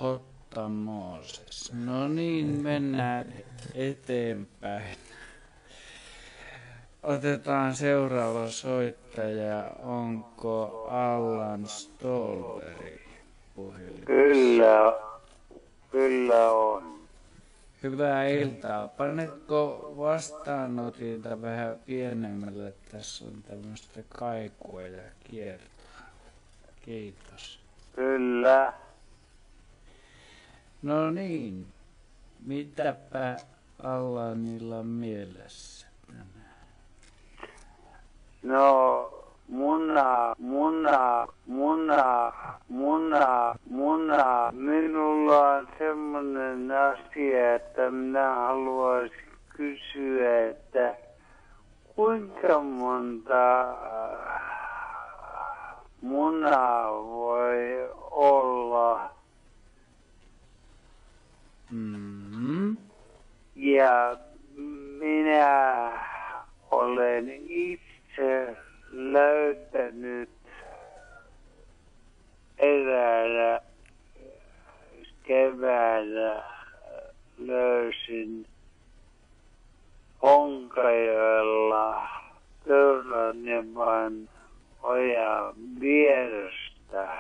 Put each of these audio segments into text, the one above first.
Hotta Mooses. No niin, mennään eteenpäin. Otetaan seuraava soittaja. Onko Allan Stolberg puhelimessa? Kyllä on. Hyvää iltaa. Panetko vastaanotilta vähän pienemmälle? Tässä on tämmöistä kaikua ja kiertoa. Kiitos. Kyllä. No niin. Mitäpä Allanilla on mielessä tänään? No, Minulla on semmoinen asia, että minä haluaisin kysyä, että kuinka monta munaa voi olla? Mm-hmm. Ja minä olen itse löytänyt eräänä keväänä löysin Honkajoella Töyräniemen ojan vierestä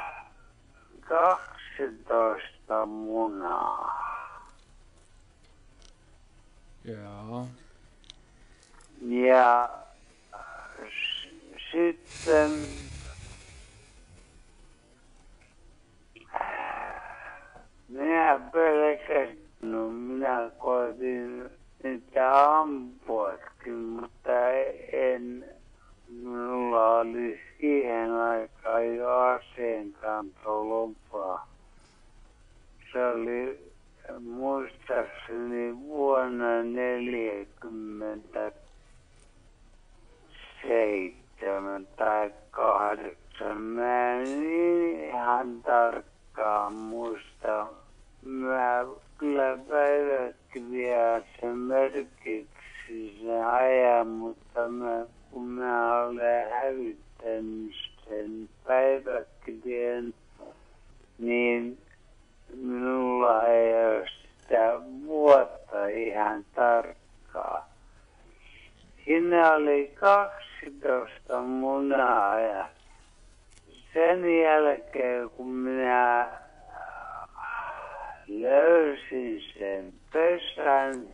12 munaa. Joo. Ja sitten minä pelkästään, minä koitin niitä ampuakin, mutta minulla oli siihen aikaan jo aseenkantolupa. Se oli muistaakseni vuonna 1947 tai 8. Mä en ihan tarkkaan muista. Mä kyllä päiväkirjaa sen merkiksi sen ajan, mutta kun mä olen hävittänyt sen päiväkirjan, niin minulla ei ole sitä vuotta ihan tarkkaa. Siinä oli 12 munaa ja sen jälkeen kun minä löysin sen pesän,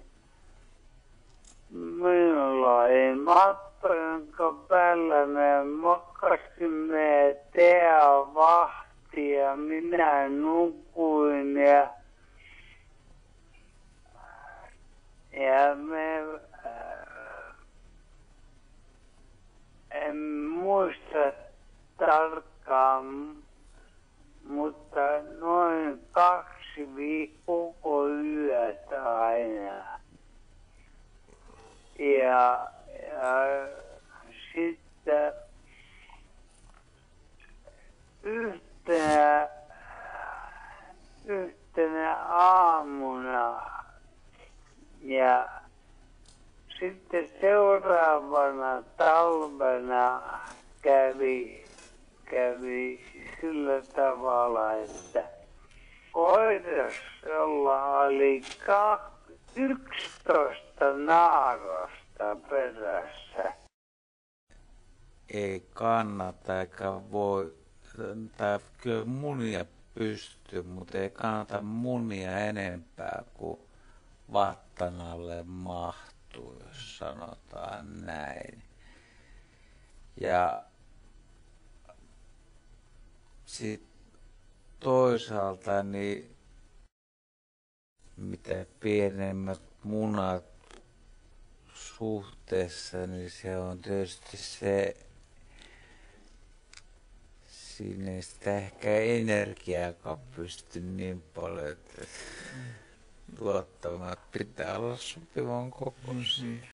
minulla oli mappa, jonka päällä me makasimme vahtia, minä nukuin ja me en muista tarkkaan, mutta noin 2 koko yötä aina. Ja sitten yhtenä aamuna ja sitten seuraavana talvena kävi sillä tavalla, että koirasella oli 11 naarasta perässä. Ei kannata eikä voi, tai kyllä munia pystyy, mutta ei kannata munia enempää kuin vattan alle mahtuu, jos sanotaan näin. Ja sitten toisaalta niin mitä pienemmät munat suhteessa, niin se on tietysti se, siinä ei sitä ehkä energiaakaan pysty niin paljon, että tuottamaan pitää olla sopivan kokoisia.